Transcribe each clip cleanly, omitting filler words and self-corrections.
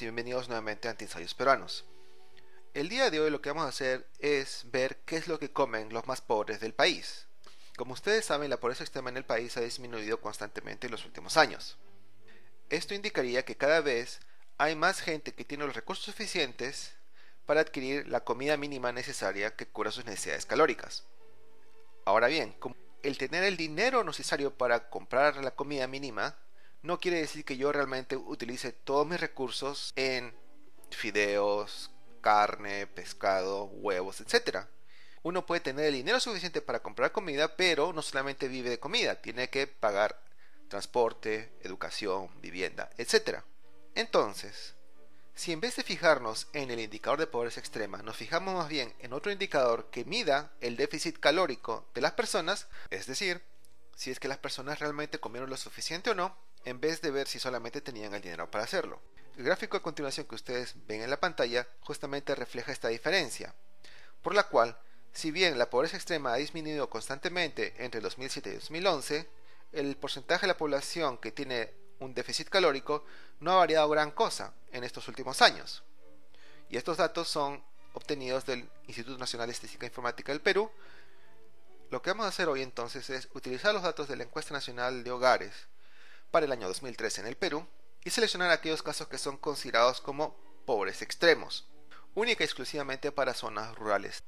todos y bienvenidos nuevamente a Antiensayos Peruanos. El día de hoy lo que vamos a hacer es ver qué es lo que comen los más pobres del país. Como ustedes saben, la pobreza extrema en el país ha disminuido constantemente en los últimos años. Esto indicaría que cada vez hay más gente que tiene los recursos suficientes para adquirir la comida mínima necesaria que cubra sus necesidades calóricas. Ahora bien, como el tener el dinero necesario para comprar la comida mínima no quiere decir que yo realmente utilice todos mis recursos en fideos, carne, pescado, huevos, etc. Uno puede tener el dinero suficiente para comprar comida, pero no solamente vive de comida, tiene que pagar transporte, educación, vivienda, etc. Entonces, si en vez de fijarnos en el indicador de pobreza extrema, nos fijamos más bien en otro indicador que mida el déficit calórico de las personas, es decir, si es que las personas realmente comieron lo suficiente o no, en vez de ver si solamente tenían el dinero para hacerlo. El gráfico a continuación que ustedes ven en la pantalla justamente refleja esta diferencia, por la cual, si bien la pobreza extrema ha disminuido constantemente entre 2007 y 2011, el porcentaje de la población que tiene un déficit calórico no ha variado gran cosa en estos últimos años. Y estos datos son obtenidos del Instituto Nacional de Estadística e Informática del Perú. Lo que vamos a hacer hoy entonces es utilizar los datos de la Encuesta Nacional de Hogares para el año 2013 en el Perú y seleccionar aquellos casos que son considerados como pobres extremos, única y exclusivamente para zonas rurales.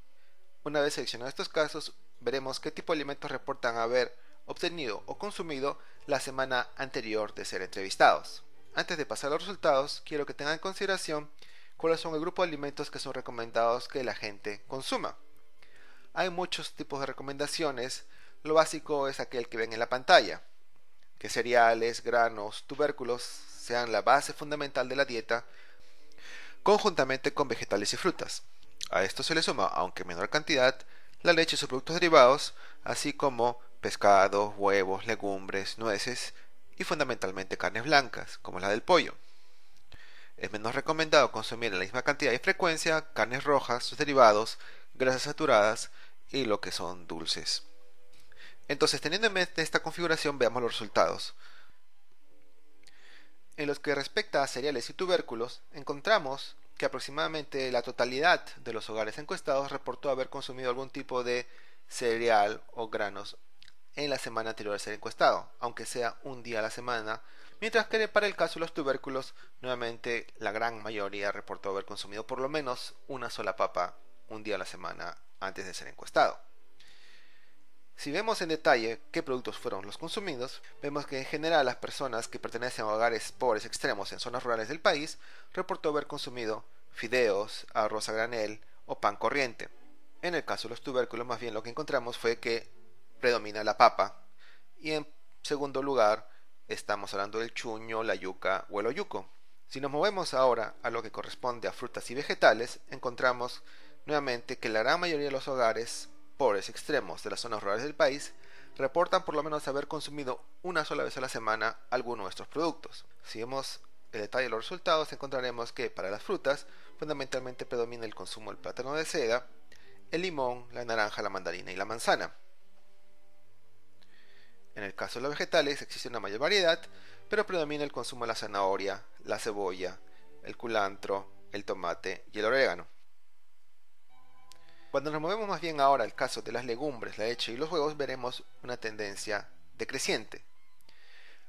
Una vez seleccionados estos casos, veremos qué tipo de alimentos reportan haber obtenido o consumido la semana anterior de ser entrevistados. Antes de pasar a los resultados, quiero que tengan en consideración cuáles son el grupo de alimentos que son recomendados que la gente consuma. Hay muchos tipos de recomendaciones, lo básico es aquel que ven en la pantalla, que cereales, granos, tubérculos sean la base fundamental de la dieta, conjuntamente con vegetales y frutas. A esto se le suma, aunque en menor cantidad, la leche y sus productos derivados, así como pescado, huevos, legumbres, nueces y fundamentalmente carnes blancas, como la del pollo. Es menos recomendado consumir en la misma cantidad y frecuencia carnes rojas, sus derivados, grasas saturadas y lo que son dulces. Entonces, teniendo en mente esta configuración, veamos los resultados. En los que respecta a cereales y tubérculos, encontramos que aproximadamente la totalidad de los hogares encuestados reportó haber consumido algún tipo de cereal o granos en la semana anterior a ser encuestado, aunque sea un día a la semana, mientras que para el caso de los tubérculos, nuevamente la gran mayoría reportó haber consumido por lo menos una sola papa un día a la semana antes de ser encuestado. Si vemos en detalle qué productos fueron los consumidos, vemos que en general las personas que pertenecen a hogares pobres extremos en zonas rurales del país reportó haber consumido fideos, arroz a granel o pan corriente. En el caso de los tubérculos, más bien lo que encontramos fue que predomina la papa y en segundo lugar estamos hablando del chuño, la yuca o el oyuco. Si nos movemos ahora a lo que corresponde a frutas y vegetales, encontramos nuevamente que la gran mayoría de los hogares pobres extremos de las zonas rurales del país reportan por lo menos haber consumido una sola vez a la semana alguno de estos productos. Si vemos el detalle de los resultados, encontraremos que para las frutas fundamentalmente predomina el consumo del plátano de seda, el limón, la naranja, la mandarina y la manzana. En el caso de los vegetales existe una mayor variedad, pero predomina el consumo de la zanahoria, la cebolla, el culantro, el tomate y el orégano. Cuando nos movemos más bien ahora al caso de las legumbres, la leche y los huevos, veremos una tendencia decreciente.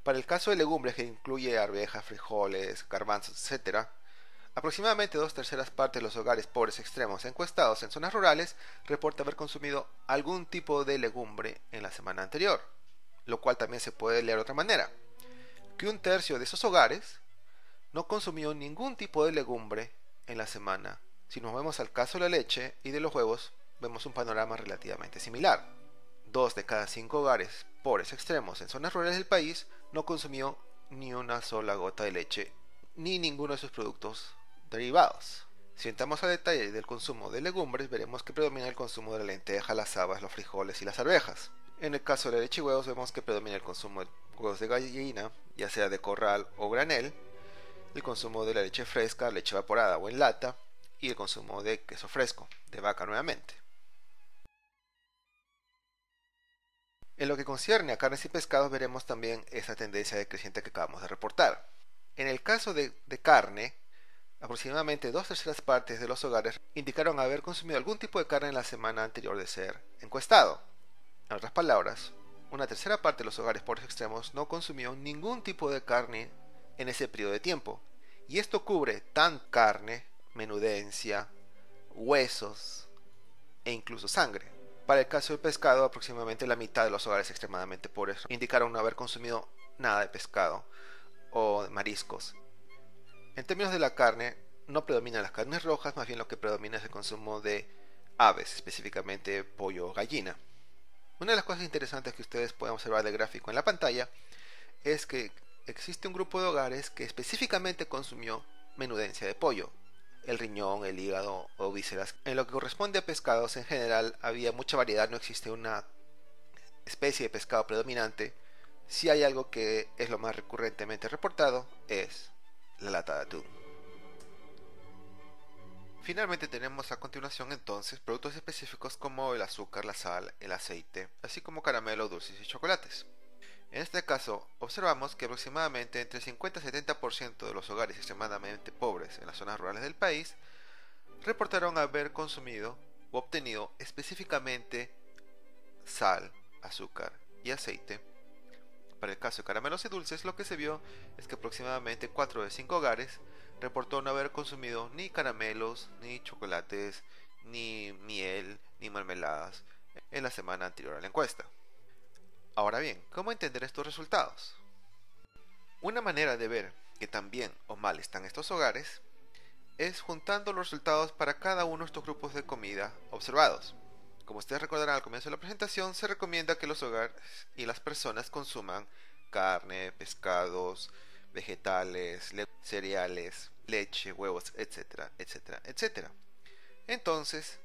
Para el caso de legumbres, que incluye arvejas, frijoles, garbanzos, etc., aproximadamente 2/3 partes de los hogares pobres extremos encuestados en zonas rurales reporta haber consumido algún tipo de legumbre en la semana anterior, lo cual también se puede leer de otra manera, que 1/3 de esos hogares no consumió ningún tipo de legumbre en la semana. Si nos vemos al caso de la leche y de los huevos, vemos un panorama relativamente similar. 2 de cada 5 hogares pobres extremos en zonas rurales del país no consumió ni una sola gota de leche ni ninguno de sus productos derivados. Si entramos al detalle del consumo de legumbres, veremos que predomina el consumo de la lenteja, las habas, los frijoles y las arvejas. En el caso de la leche y huevos, vemos que predomina el consumo de huevos de gallina, ya sea de corral o granel, el consumo de la leche fresca, leche evaporada o en lata, y el consumo de queso fresco, de vaca nuevamente. En lo que concierne a carnes y pescados, veremos también esa tendencia decreciente que acabamos de reportar. En el caso de carne, Aproximadamente 2/3 de los hogares indicaron haber consumido algún tipo de carne en la semana anterior de ser encuestado. En otras palabras, una tercera parte de los hogares pobres extremos no consumió ningún tipo de carne en ese periodo de tiempo. Y esto cubre tanto carne, menudencia, huesos e incluso sangre. Para el caso del pescado, aproximadamente la mitad de los hogares extremadamente pobres indicaron no haber consumido nada de pescado o mariscos. En términos de la carne, no predominan las carnes rojas, más bien lo que predomina es el consumo de aves, específicamente pollo o gallina. Una de las cosas interesantes que ustedes pueden observar del gráfico en la pantalla es que existe un grupo de hogares que específicamente consumió menudencia de pollo, el riñón, el hígado o vísceras. En lo que corresponde a pescados en general había mucha variedad, no existe una especie de pescado predominante. Si hay algo que es lo más recurrentemente reportado es la lata de atún. Finalmente tenemos a continuación entonces productos específicos como el azúcar, la sal, el aceite, así como caramelo, dulces y chocolates. En este caso, observamos que aproximadamente entre 50 y 70% de los hogares extremadamente pobres en las zonas rurales del país reportaron haber consumido o obtenido específicamente sal, azúcar y aceite. Para el caso de caramelos y dulces, lo que se vio es que aproximadamente 4 de 5 hogares reportó no haber consumido ni caramelos, ni chocolates, ni miel, ni mermeladas en la semana anterior a la encuesta. Ahora bien, ¿cómo entender estos resultados? Una manera de ver que tan bien o mal están estos hogares es juntando los resultados para cada uno de estos grupos de comida observados. Como ustedes recordarán al comienzo de la presentación, se recomienda que los hogares y las personas consuman carne, pescados, vegetales, cereales, leche, huevos, etcétera, etcétera, etcétera. Entonces,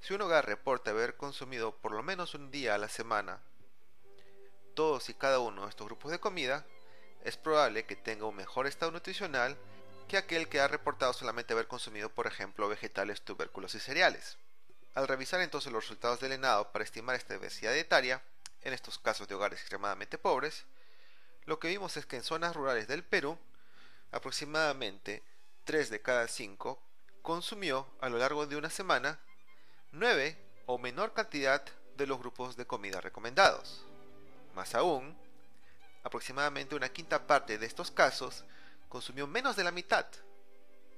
si un hogar reporta haber consumido por lo menos un día a la semana todos y cada uno de estos grupos de comida, es probable que tenga un mejor estado nutricional que aquel que ha reportado solamente haber consumido, por ejemplo, vegetales, tubérculos y cereales. Al revisar entonces los resultados del ENAO para estimar esta diversidad dietaria, en estos casos de hogares extremadamente pobres, lo que vimos es que en zonas rurales del Perú, aproximadamente 3 de cada 5 consumió a lo largo de una semana 9 o menor cantidad de los grupos de comida recomendados. Más aún, aproximadamente una quinta parte de estos casos consumió menos de la mitad,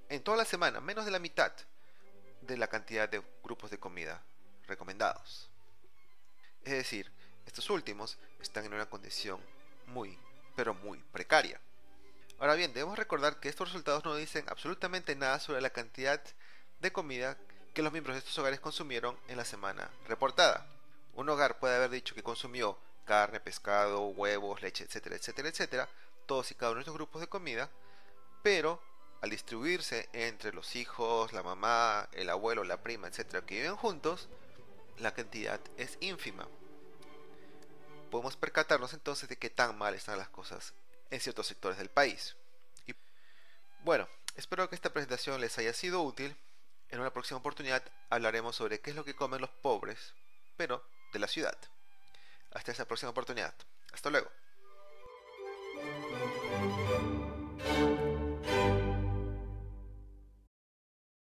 en toda la semana, menos de la mitad de la cantidad de grupos de comida recomendados. Es decir, estos últimos están en una condición muy, pero muy precaria. Ahora bien, debemos recordar que estos resultados no dicen absolutamente nada sobre la cantidad de comida que los miembros de estos hogares consumieron en la semana reportada. Un hogar puede haber dicho que consumió carne, pescado, huevos, leche, etcétera, etcétera, etcétera, todos y cada uno de estos grupos de comida, pero al distribuirse entre los hijos, la mamá, el abuelo, la prima, etcétera, que viven juntos, la cantidad es ínfima. Podemos percatarnos entonces de qué tan mal están las cosas en ciertos sectores del país. Y bueno, espero que esta presentación les haya sido útil. En una próxima oportunidad hablaremos sobre qué es lo que comen los pobres, pero de la ciudad. Hasta esa próxima oportunidad. Hasta luego.